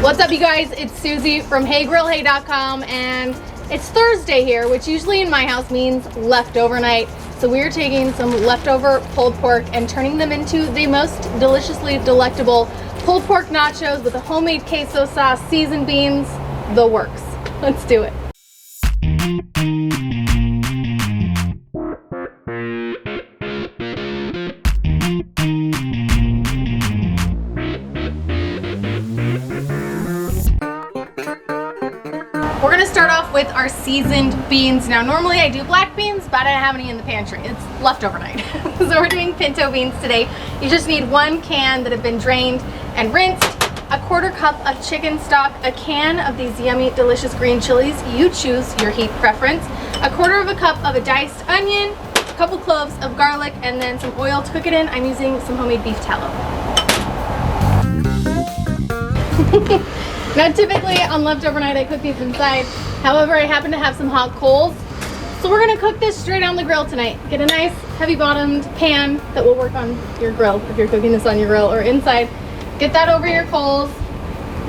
What's up, you guys? It's Susie from HeyGrillHey.com, and it's Thursday here, which usually in my house means leftover night. So we're taking some leftover pulled pork and turning them into the most deliciously delectable pulled pork nachos with a homemade queso sauce, seasoned beans, the works. Let's do it. We're gonna start off with our seasoned beans. Now, normally I do black beans, but I don't have any in the pantry. It's leftover night. So we're doing pinto beans today. You just need 1 can that have been drained and rinsed, a 1/4 cup of chicken stock, a can of these yummy, delicious green chilies. You choose your heat preference, a 1/4 cup of a diced onion, a couple cloves of garlic, and then some oil to cook it in. I'm using some homemade beef tallow. Now, typically on leftover night I cook these inside. However, I happen to have some hot coals. So we're gonna cook this straight on the grill tonight. Get a nice heavy bottomed pan that will work on your grill if you're cooking this on your grill or inside. Get that over your coals.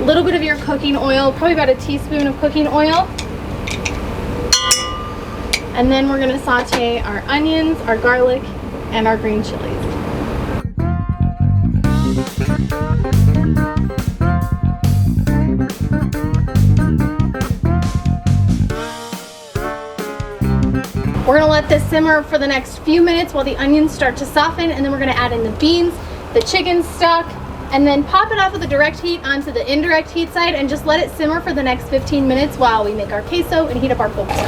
A little bit of your cooking oil, probably about a teaspoon of cooking oil. And then we're gonna saute our onions, our garlic, and our green chilies. We're gonna let this simmer for the next few minutes while the onions start to soften, and then we're gonna add in the beans, the chicken stock, and then pop it off of the direct heat onto the indirect heat side and just let it simmer for the next 15 minutes while we make our queso and heat up our pulled pork.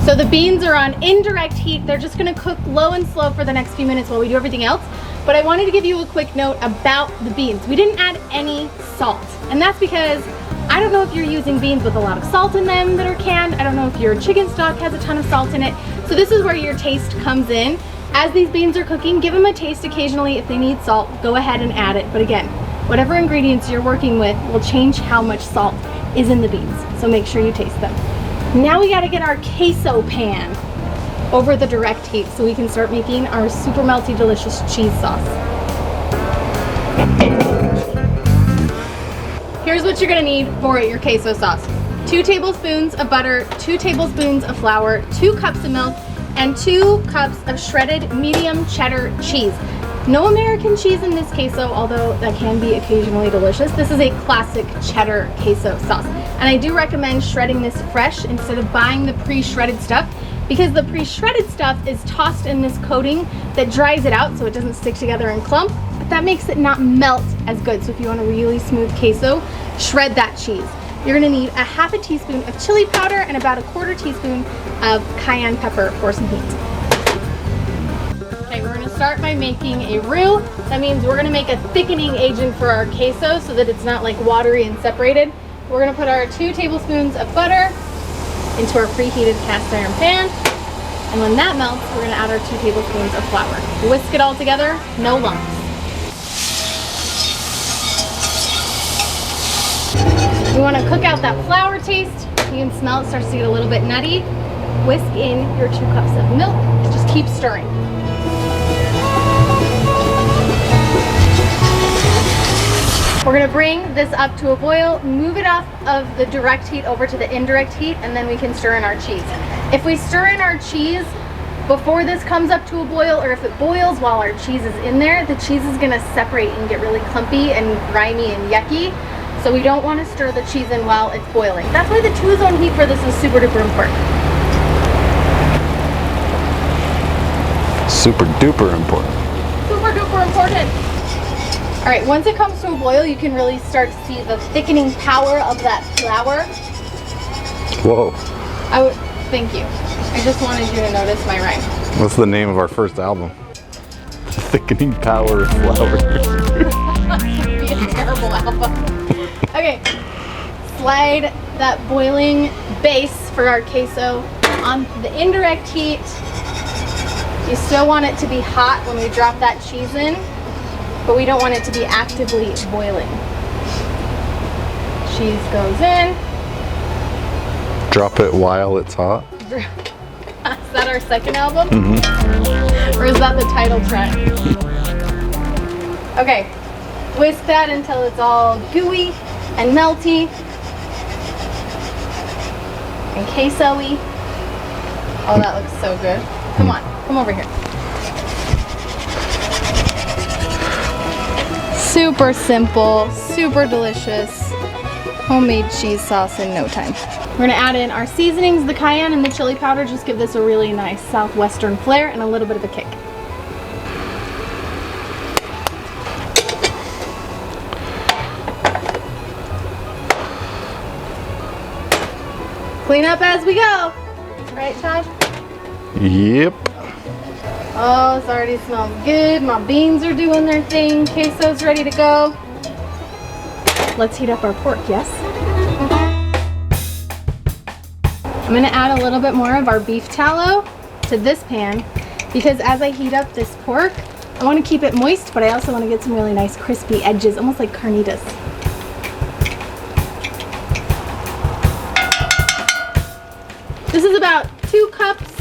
So the beans are on indirect heat. They're just gonna cook low and slow for the next few minutes while we do everything else. But I wanted to give you a quick note about the beans. We didn't add any salt, and that's because I don't know if you're using beans with a lot of salt in them that are canned. I don't know if your chicken stock has a ton of salt in it. So this is where your taste comes in. As these beans are cooking, give them a taste occasionally. If they need salt, go ahead and add it. But again, whatever ingredients you're working with will change how much salt is in the beans. So make sure you taste them. Now we gotta get our queso pan over the direct heat so we can start making our super melty, delicious cheese sauce. Here's what you're gonna need for your queso sauce. 2 tablespoons of butter, 2 tablespoons of flour, 2 cups of milk, and 2 cups of shredded medium cheddar cheese. No American cheese in this queso, although that can be occasionally delicious. This is a classic cheddar queso sauce. And I do recommend shredding this fresh instead of buying the pre-shredded stuff, because the pre-shredded stuff is tossed in this coating that dries it out so it doesn't stick together and clump, but that makes it not melt as good. So if you want a really smooth queso, shred that cheese. You're gonna need a 1/2 teaspoon of chili powder and about a 1/4 teaspoon of cayenne pepper for some heat. Okay, we're gonna start by making a roux. That means we're gonna make a thickening agent for our queso so that it's not like watery and separated. We're gonna put our 2 tablespoons of butter into our preheated cast iron pan. And when that melts, we're gonna add our 2 tablespoons of flour. Whisk it all together, no lumps. We wanna cook out that flour taste. You can smell it starts to get a little bit nutty. Whisk in your 2 cups of milk and just keep stirring. We're gonna bring this up to a boil, move it off of the direct heat over to the indirect heat, and then we can stir in our cheese. If we stir in our cheese before this comes up to a boil, or if it boils while our cheese is in there, the cheese is gonna separate and get really clumpy and grimy and yucky. So we don't wanna stir the cheese in while it's boiling. That's why the 2-zone heat for this is super duper important. Super duper important. Super duper important. All right, once it comes to a boil, you can really start to see the thickening power of that flour. Whoa. Thank you. I just wanted you to notice my rhyme. What's the name of our first album? The Thickening Power of Flour. Be a terrible album. Okay, slide that boiling base for our queso on the indirect heat. You still want it to be hot when we drop that cheese in, but we don't want it to be actively boiling. Cheese goes in. Drop it while it's hot. Is that our second album? Or is that the title track? Okay, whisk that until it's all gooey and melty and queso-y. Oh, that looks so good. Come on, come over here. Super simple, super delicious, homemade cheese sauce in no time. We're gonna add in our seasonings, the cayenne and the chili powder. Just give this a really nice southwestern flair and a little bit of a kick. Clean up as we go. Right, Todd? Yep. Oh, this already smells good. My beans are doing their thing. Queso's ready to go. Let's heat up our pork, yes? I'm gonna add a little bit more of our beef tallow to this pan because as I heat up this pork, I wanna keep it moist, but I also wanna get some really nice crispy edges, almost like carnitas. This is about 2 cups,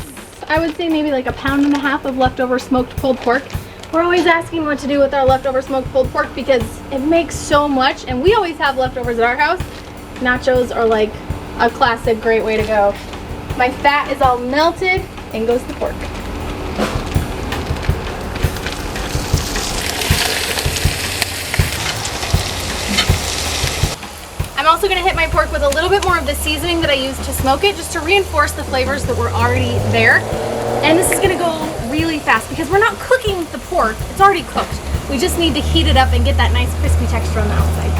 I would say maybe like 1.5 pounds of leftover smoked pulled pork. We're always asking what to do with our leftover smoked pulled pork because it makes so much, and we always have leftovers at our house. Nachos are like a classic great way to go. My fat is all melted, and goes the pork. I'm also gonna hit my pork with a little bit more of the seasoning that I used to smoke it, just to reinforce the flavors that were already there. And this is gonna go really fast because we're not cooking the pork, it's already cooked. We just need to heat it up and get that nice crispy texture on the outside.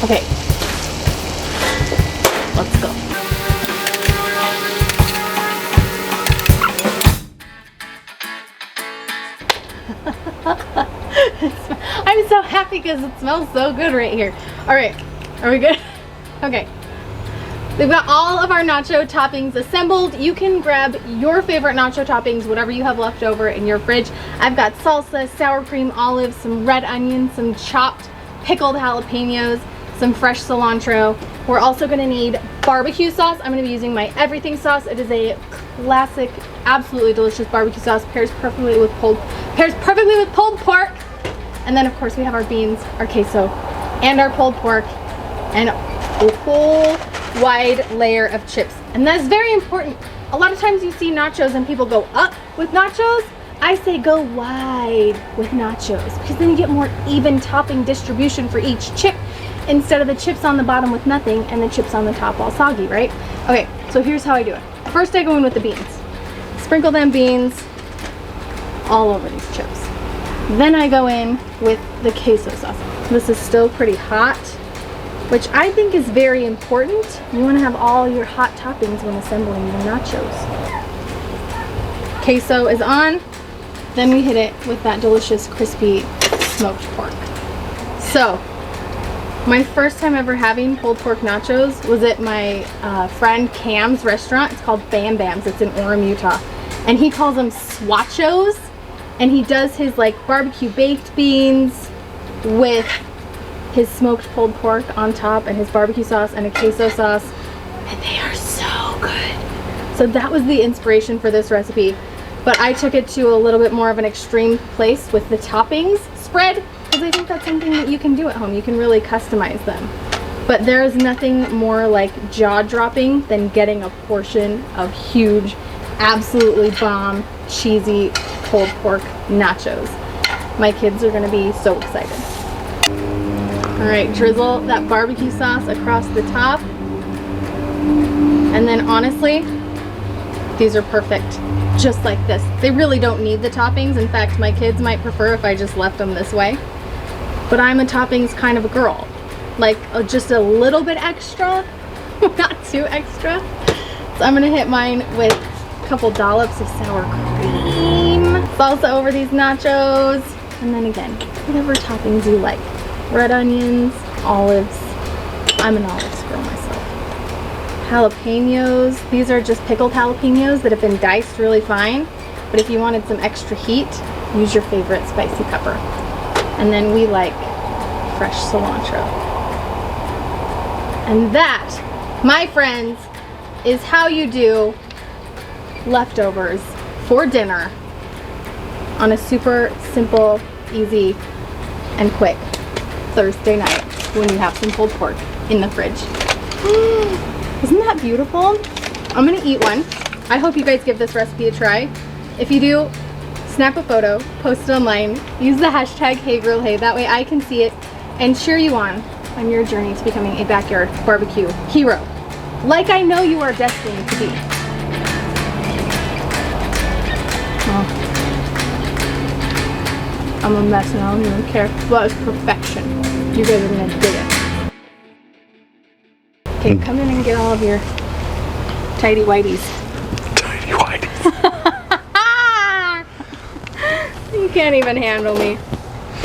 Okay, let's go. I'm so happy because it smells so good right here. All right, are we good? Okay. We've got all of our nacho toppings assembled. You can grab your favorite nacho toppings, whatever you have left over in your fridge. I've got salsa, sour cream, olives, some red onions, some chopped pickled jalapenos, some fresh cilantro. We're also gonna need barbecue sauce. I'm gonna be using my Everything sauce. It is a classic, absolutely delicious barbecue sauce. Pairs perfectly with pulled pork. And then of course we have our beans, our queso, and our pulled pork, and a whole wide layer of chips. And that's very important. A lot of times you see nachos and people go up with nachos. I say go wide with nachos because then you get more even topping distribution for each chip instead of the chips on the bottom with nothing and the chips on the top all soggy, right? Okay, so here's how I do it. First I go in with the beans. Sprinkle them beans all over these chips. Then I go in with the queso sauce. This is still pretty hot, which I think is very important. You want to have all your hot toppings when assembling your nachos. Queso is on. Then we hit it with that delicious crispy smoked pork. So, my first time ever having pulled pork nachos was at my friend Cam's restaurant. It's called Bam Bam's. It's in Orem, Utah. And he calls them swachos. And he does his like barbecue baked beans with his smoked pulled pork on top and his barbecue sauce and a queso sauce. And they are so good. So that was the inspiration for this recipe. But I took it to a little bit more of an extreme place with the toppings spread, because I think that's something that you can do at home. You can really customize them. But there is nothing more like jaw-dropping than getting a portion of huge, absolutely bomb, cheesy pulled pork nachos. My kids are gonna be so excited. All right, drizzle that barbecue sauce across the top. And then honestly, these are perfect, just like this. They really don't need the toppings. In fact, my kids might prefer if I just left them this way. But I'm a toppings kind of a girl. Like just a little bit extra, not too extra. So I'm gonna hit mine with a couple dollops of sour cream, salsa over these nachos, and then again, whatever toppings you like. Red onions, olives. I'm an olives girl myself. Jalapenos. These are just pickled jalapenos that have been diced really fine. But if you wanted some extra heat, use your favorite spicy pepper. And then we like fresh cilantro. And that, my friends, is how you do leftovers for dinner on a super simple, easy, and quick Thursday night when you have some pulled pork in the fridge. Isn't that beautiful? I'm gonna eat one. I hope you guys give this recipe a try. If you do, snap a photo, post it online, use the hashtag HeyGirlHey, that way I can see it and cheer you on your journey to becoming a backyard barbecue hero, like I know you are destined to be. Oh. I'm a mess and I don't even care. Well, it's perfection. You guys are gonna dig it. Okay, come in and get all of your tidy whities. Tidy whities. You can't even handle me.